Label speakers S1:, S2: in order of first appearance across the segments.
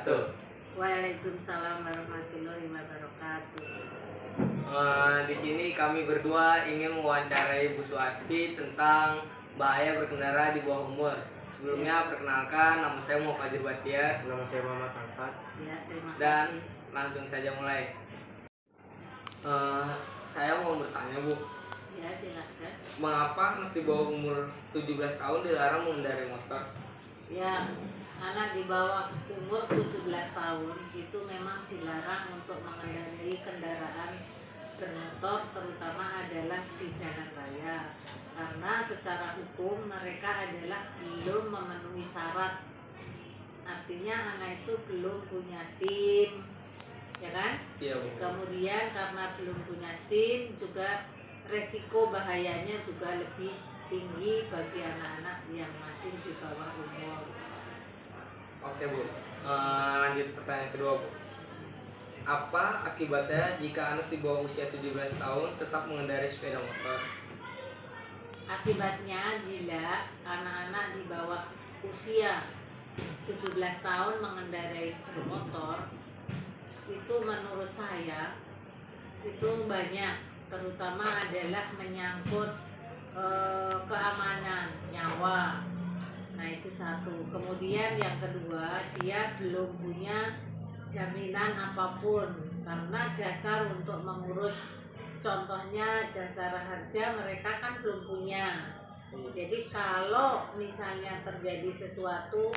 S1: wabarakatuh.
S2: Waalaikumsalam warahmatullahi wabarakatuh.
S1: Di sini kami berdua ingin mewawancarai Bu Suati tentang bahaya berkendara di bawah umur. Sebelumnya perkenalkan, nama saya Muhammad Fajir Batiar.
S3: Nama saya Muhammad Alfat.
S2: Ya, terima kasih.
S1: Dan langsung saja mulai. Saya mau bertanya, Bu.
S2: Ya, silakan.
S1: Mengapa anak di bawah umur 17 tahun dilarang mengendarai motor?
S2: Ya, anak di bawah umur 17 tahun itu memang dilarang untuk mengendarai kendaraan bermotor, terutama adalah di jalan raya. Karena secara hukum mereka adalah belum memenuhi syarat. Artinya anak itu belum punya SIM, ya kan?
S1: Iya, Bu.
S2: Kemudian karena belum punya SIM juga resiko bahayanya juga lebih tinggi bagi anak-anak yang masih di bawah umur.
S1: Oke, Bu. Lanjut pertanyaan kedua, Bu. Apa akibatnya jika anak di bawah usia 17 tahun tetap mengendarai sepeda motor?
S2: Akibatnya bila anak-anak di bawah usia 17 tahun mengendarai bermotor, itu menurut saya itu banyak, terutama adalah menyangkut keamanan nyawa. Nah, itu satu. Kemudian yang kedua, dia belum punya jaminan apapun, karena dasar untuk mengurus, contohnya jasa harja mereka kan belum punya. Jadi kalau misalnya terjadi sesuatu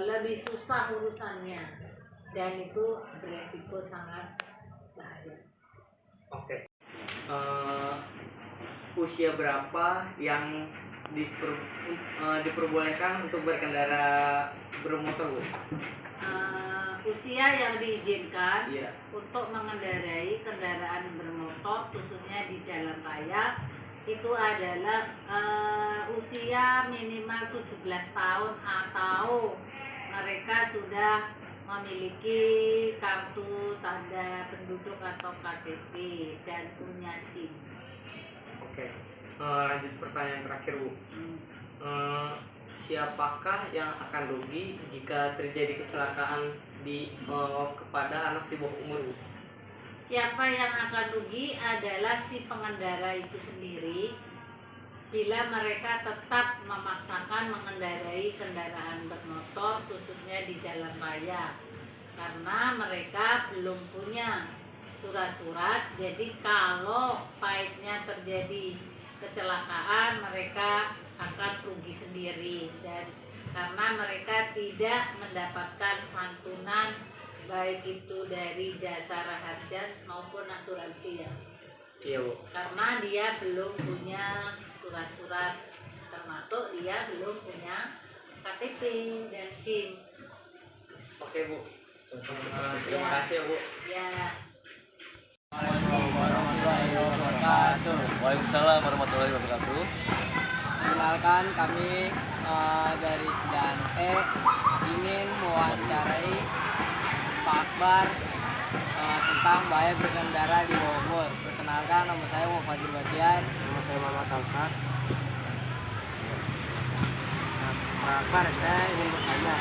S2: lebih susah urusannya, dan itu beresiko sangat bahaya.
S1: Oke. Usia berapa yang diperbolehkan untuk berkendara bermotor, Bu?
S2: Usia yang diizinkan
S1: Iya.
S2: untuk mengendarai kendaraan bermotor khususnya di jalan raya itu adalah usia minimal 17 tahun atau mereka sudah memiliki kartu tanda penduduk atau KTP dan punya SIM.
S1: Oke. Lanjut pertanyaan terakhir, Bu. Siapakah yang akan rugi jika terjadi kecelakaan kepada anak di bawah umur, Bu?
S2: Siapa yang akan rugi adalah si pengendara itu sendiri bila mereka tetap memaksakan mengendarai kendaraan bermotor khususnya di jalan raya, karena mereka belum punya surat-surat. Jadi kalau pahitnya terjadi kecelakaan, mereka akan rugi sendiri, dan karena mereka tidak mendapatkan santunan baik itu dari jasa harja maupun asuransi, ya.
S1: Iya, Bu.
S2: Karena dia belum punya surat-surat, termasuk dia belum punya KTP dan SIM.
S1: Oke, Bu. Terima kasih ya, Bu.
S2: Ya.
S3: Warahmatullahi wabarakatuh. Waalaikumsalam warahmatullahi wabarakatuh.
S4: Perkenalkan, kami dari Sedan E ingin mewawancarai Pak Akbar tentang bahaya berkendara di bawah umur. Perkenalkan, nama saya Muhammad Fajir Batiar.
S3: Nama saya Muhammad Alfat. Pak Akbar, saya ingin bertanya,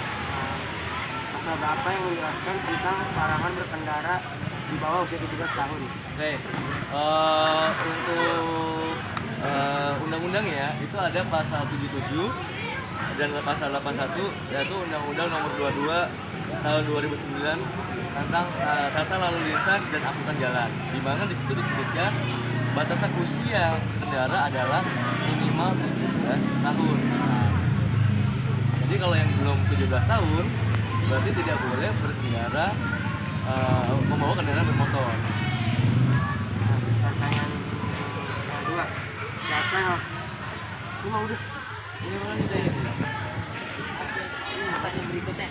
S3: pasal berapa yang menjelaskan tentang larangan berkendara di bawah usia 17 tahun?
S5: Oke, untuk undang-undang ya, itu ada pasal 77 dan pasal 81, yaitu Undang-Undang Nomor 22 tahun 2009 tentang tata lalu lintas dan angkutan jalan, di mana di situ disebutkan batasan usia kendaraan adalah minimal 17 tahun. Nah, jadi kalau yang belum 17 tahun berarti tidak boleh berkendara membawa kendaraan bermotor.
S3: Pertanyaan kedua, siapa yang udah
S5: Ini mana nih?
S2: Pertanyaan berikutnya.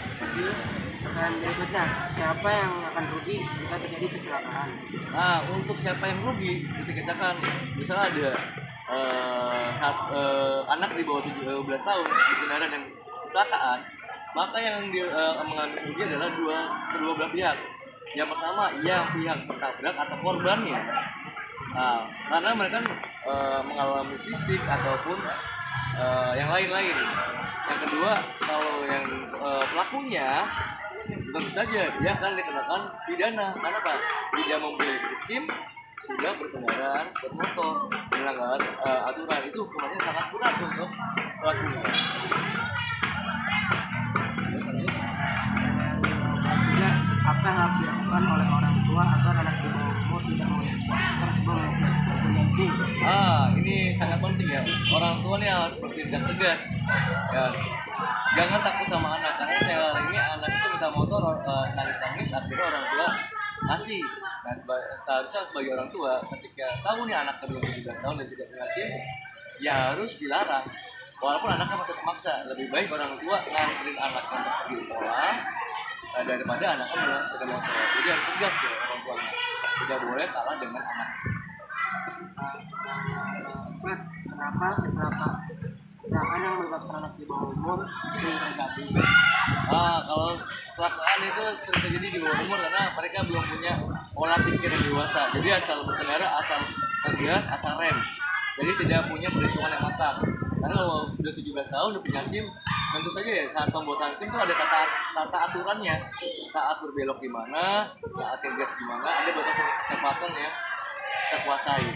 S3: pertanyaan berikutnya, siapa yang akan rugi jika terjadi kecelakaan?
S5: Nah, untuk siapa yang rugi ketika kecelakaan, misalnya ada anak di bawah 17 tahun berkendara dan kecelakaan, maka yang mengambil rugi adalah kedua belah pihak. Yang pertama, yang pihak tertabrak atau korbannya. Nah, karena mereka mengalami fisik ataupun yang lain-lain. Yang kedua, kalau yang pelakunya tentu saja dia akan dikenakan pidana. Karena apa? Tidak memiliki SIM, sudah berkendaraan bermotor, melanggar aturan, itu hukumannya sangat berat untuk pelakunya.
S3: Selanjutnya, apa yang harus dilakukan oleh orang tua agar anak di bawah umur tidak mengeksploitasi sebelum mempunyai SIM?
S5: Ini sangat penting ya. Orang tua nih harus bertindak tegas. Ya, jangan takut sama anak, karena saya ini anak itu minta motor, nangis-nangis, akhirnya orang tua kasih. Nah, seharusnya sebagai orang tua, ketika tahu nih anak belum 17 tahun dan tidak punya SIM, ya harus dilarang. Walaupun anaknya masih termaksa, lebih baik orang tua nganterin anaknya untuk pergi sekolah daripada anaknya pulang sepeda motor. Jadi harus tegas ya orang tuanya. Tidak boleh kalah dengan anak.
S3: Nah, kenapa kecelakaan yang melibatkan anak di bawah umur sering terjadi?
S5: Kalau kecelakaan itu sering terjadi di bawah umur karena mereka belum punya pola pikir yang dewasa. Jadi asal berkendara, asal ngegas, asal rem. Jadi tidak punya perhitungan yang matang. Karena kalau sudah 17 tahun udah punya SIM, tentu saja ya saat pembuatan SIM itu ada tata aturannya. Saat berbelok gimana, saat ngegas gimana, ada batasan kecepatan yang kita kuasai.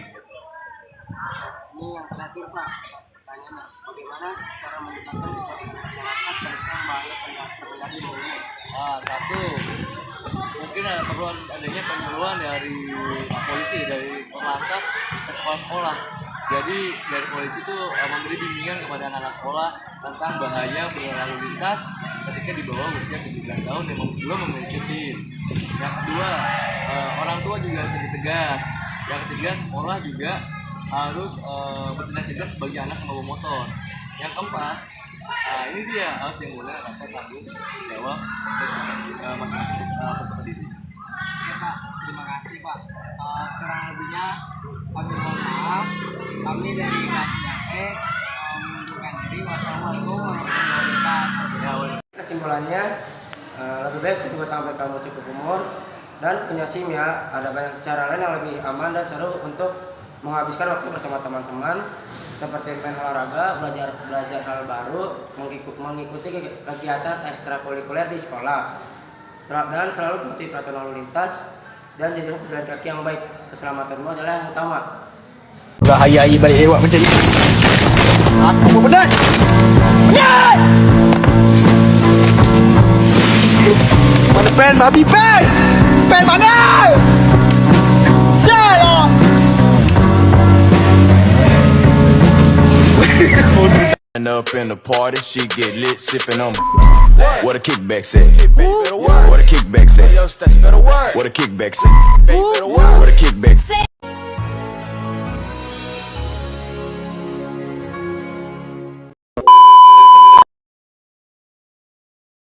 S3: Ini yang terakhir Pak, pertanyaannya bagaimana cara meningkatkan kesadaran masyarakat tentang bahaya pengendara di bawah umur?
S5: Satu, mungkin perlu adanya penyuluhan dari polisi, dari Korlantas ke sekolah-sekolah. Jadi dari polisi itu memberi bimbingan kepada anak-anak sekolah tentang bahaya berlalu lintas ketika di bawah usia 17 tahun yang belum memiliki SIM. Yang kedua, orang tua juga harus tegas. Yang ketiga, sekolah juga harus bertindak tegas bagi anak yang membawa motor. Yang keempat, ini dia harus dimulai rasa tanggung jawab masing-masing peserta didik.
S4: Oke Pak, terima kasih Pak. Kurang lebihnya kami mohon maaf. Kami dari kelas 9E mengundurkan diri. Wassalamualaikum warahmatullahi wabarakatuh.
S3: Kesimpulannya, lebih baik kedua sampai kamu cukup umur dan punya SIM ya. Ada banyak cara lain yang lebih aman dan seru untuk menghabiskan waktu bersama teman-teman, seperti main olahraga, belajar hal baru, mengikuti kegiatan ekstrakurikuler di sekolah, dan selalu patuhi peraturan lalu lintas dan jadilah pejalan kaki yang baik. Keselamatanmu adalah yang utama.
S6: Udah hayai balik lewat macam ni. Aku pun penat. Penat! Mana pen? Babi pen! Pen mana? Salah!
S7: And up in the party, she get lit, sipping on. What a kickback say. What a kickback say. What a kickback say. What a kickback say.